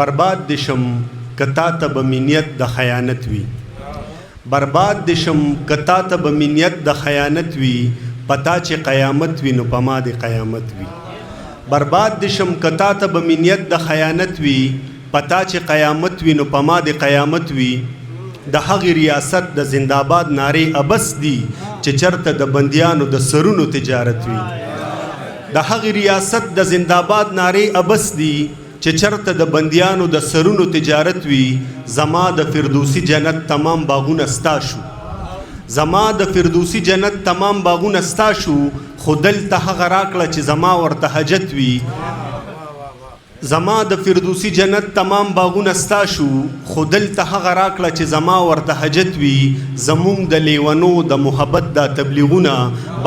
برباد دشم کتا ته به منیت د خیانت وي برباد دشم کتا ته به منیت د خیانت وي پتا چې قیامت وي نو په ما د قیامت وي برباد دشم کتا ته به منیت د خیانت وي پتا چې قیامت وي نو په ما د قیامت وي د هغې ریاست د زنده‌باد نارې ابس دي چې چرته د بندیانو د سرونو تجارت وي د هغې ریاست د زنده‌باد نارې ابس دي چې چرته د بندیانو د سرونو تجارت وي زما د فردوسی جنت تمام باغونه ستا شو زما د فردوسی جنت تمام باغونه ستا شو خو دلته هغه راکړه چې زما ورته حاجت وي زما د فردوسی جنت تمام باغونه ستا شو خو دلته هغه راکړه چې زما ورته حاجت وي زمونږ د لیونو د محبت دا تبلیغونه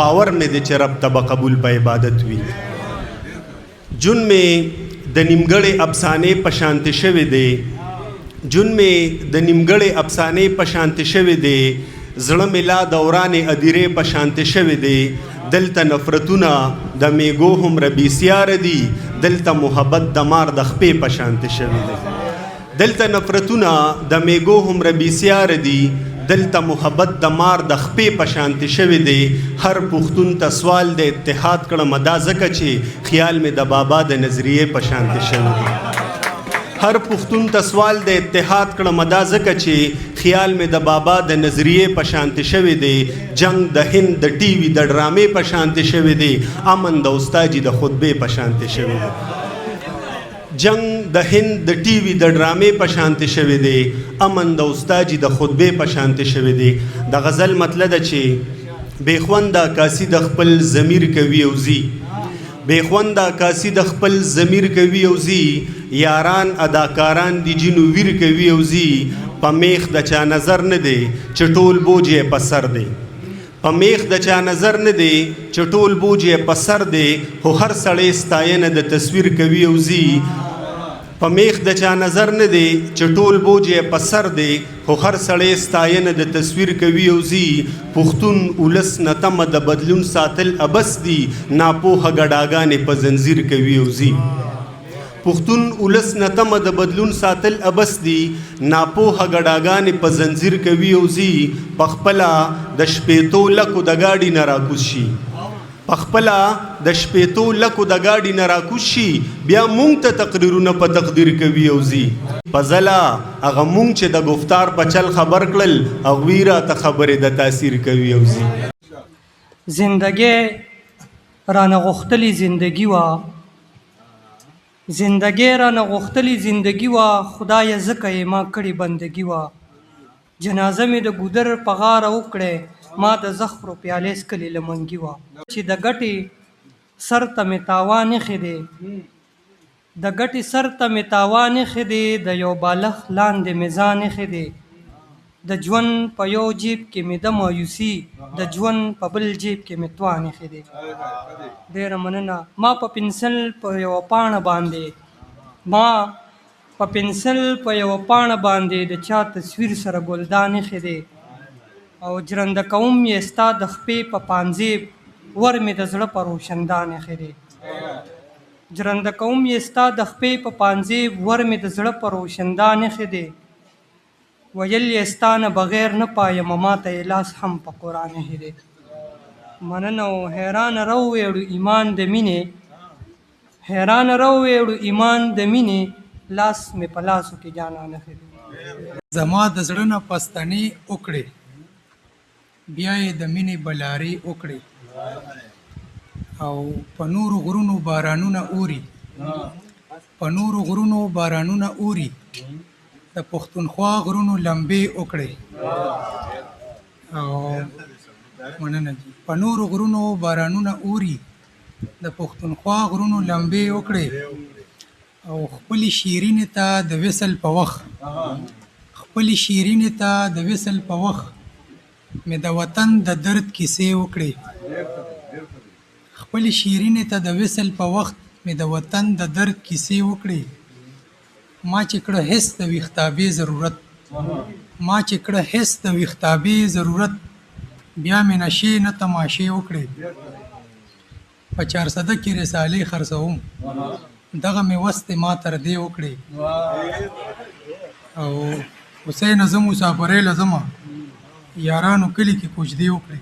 باور مې دی چې رب ته به قبول په عبادت وي جون مې د نیمګړې افسانې په شانتې شوی دی جون مې د نیمګړې افسانې په شانتې شوی دی زړه مې لا دورانې ادیرې په شانتې شوی دی دلته نفرتونه د میګو هومره بېسیاره دي دلته محبت د مار د خپې په شانتې شوی دی دلته نفرتونه د میګو هومره بېسیاره دي دلته محبت د مار د خپې په شانتې شوی دی هر پښتون ته سوال د اتحاد کړم دا ځکه چې خیال مې د بابا د نظریې په شانتې شوی دی هر پښتون ته سوال د اتحاد کړم دا ځکه چې خیال مې د بابا د نظریې په شانتې شوی دی جنگ د هند د ټي وي د ډرامې په شانتې شوی دی امن د استاجي د خطبې په شانتې شوی دی جنگ د هند د ټي وي د ډرامې په شانتې شوی دی امن د استاجي د خطبې په شانتې شوی دی د غزل مطلب ده چې بېخونده عکاسي د خپل ضمیر کوي او زی بېخونده عکاسي د خپل ضمیر کوي او زی یاران اداکاران دي جنو ویر کوي او زی په میخ د چا نظر نه دی چې ټول بوج یې په سر دی په میخ د چا نظر نه دی چې ټول بوج یې په سر دی خو هر سړی ستاینه د تصویر کوي او زی په میخ د چا نظر نه دی چې ټول بوج یې په سر دی خو هر سړی ستاینه د تصویر کوي او زی پښتون ولس نه تمه د بدلون ساتل ابس دي ناپوهه ګډاګانې په زنځیر کوي او زی پښتون ولس نه تمه د بدلون ساتل ابس دي ناپوهه ګډاګانې په زنځیر کوي او زی پخپله د شپېتو لکو د گاډي نه راکوز شي پخپله د شپېتو لکو د گاډي نه راکوز شي بیا مونږ ته تقریرونه په تقدیر کوي او زی په ځله هغه مونږ چې د گفتار په چل خبر کړل هغوی راته خبرې د تاثیر کوي او زی زندګي رانه غوښتلې زندګي وه زندګي رانه غوښتلې زندګي وه خدایه ځکه یې ما کړې بندګي وه جنازه مې د ګودر په غاړه وکړې ما د زخرو پیالې څکلې لمنګي وه چې د ګټې سر ته مې تاوان ایښی دی د ګټې سر ته مې تاوان ایښی دی د یو بالغ لاندې مې ځان ایښی دی د ژوند په یو جیب کې مې د مایوسي د ژوند په بل جیب کې مې توان ایښی دی ډېره مننه ما په پنسل په یوه پاڼه باندې د چا تصویر سره ګلدان ایښی دی او جرنده کوم یې ستا د خپې په پانزیب ور مې د زړه په روشندان ایښی دی جرنده کوم یې ستا د خپې په پانزیب ور مې د زړه په روشندان ایښی دی ویل یې ستا نه بغیر نه پایم ما ته یې لاس هم په قرآن ایښی دی مننه او حیرانه راوویړو ایمان د مینې حیرانه راوویړو ایمان د مینې لاس مې په لاسو کې جانان ایښی دی زما د زړه نه پستنې وکړې بیا یې د مینې بلارې وکړې او په نورو غرونو بارانونه اوري په نورو غرونو بارانونه اوري د پښتونخوا غرونو لمبې وکړې او مننه جي په نورو غرونو بارانونه اوري د پښتونخوا غرونو لمبې وکړې او خپلې شیرینې ته د وصل په وخت خپلې شیرینې ته د وصل په وخت مې د وطن د درد کیسې وکړې خپلې شیرینې ته د وصل په وخت مې د وطن د درد کیسې وکړې ما چې کړه هېڅ د ویښتابې ضرورت ما چې کړه هېڅ د ویښتابې ضرورت بیا مې نشې نه تماشې وکړې په 400 کې رسالې خرڅوم دغه مې وس دی ما تر دې وکړې او حسین زه مسافرۍ له ځمه یارانو کلي کې کوژدې وکړې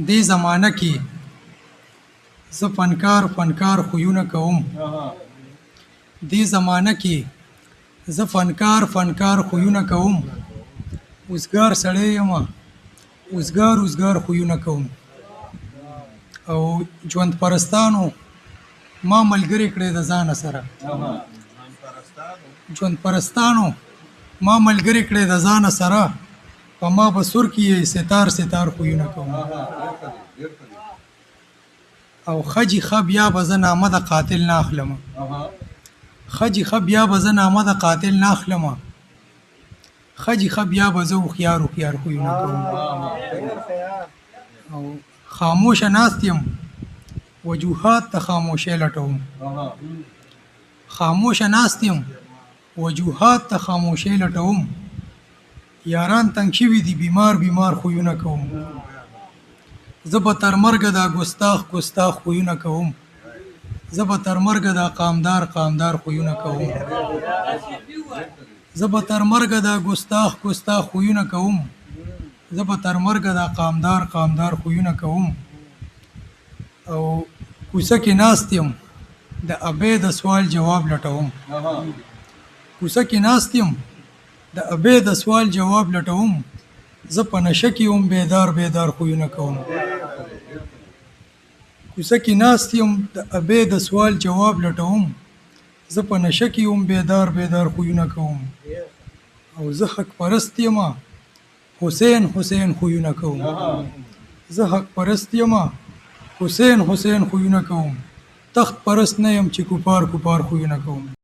دې زمانه کې زه فنکار خویونه کوم دې زمانه کې زه فنکار خویونه کوم اوزګار سړی یم اوزګار خویونه کوم او ژوند پرستانو ما ملګری کړی د ځانه سره ژوند پرستانو ما ملګری کړی د ځانه سره په ما به سور کې ستار خویونه کوم او خجی خب یا به زه نامه د قاتل نه اخلم خجی خب یا به زه نامه د قاتل نه اخلم خجی خب یا به زه هوښیار خویونه کوم او خاموشه ناست یم وجوهات ته خاموشۍ لټوم خاموشه ناست یم وجوهات ته خاموشۍ لټوم یاران تنګ شوي دي بیمار خویونه کوم زه به تر مرګه دا ګستاخ خویونه کوم زه به تر مرګه دا قامدار خویونه کوم زه به تر مرګه دا ګستاخ خویونه کوم زه به تر مرګه دا قامدار خویونه کوم او کوڅه کې ناست یم د ابۍ د سوال جواب لټوم کوڅه کې ناست یم د ابۍ د سوال جواب لټوم زه په نشه کې یم بیدار خویونه کوم کوڅه کې ناست یم د ابۍ د سوال جواب لټوم زه په نشه کې یم بیدار خویونه کوم او زه حق پرست یم حسین خویونه کوم زه حق پرست یم حسین خویونه کوم تخت پرست نه یم چې کوپار خویونه کوم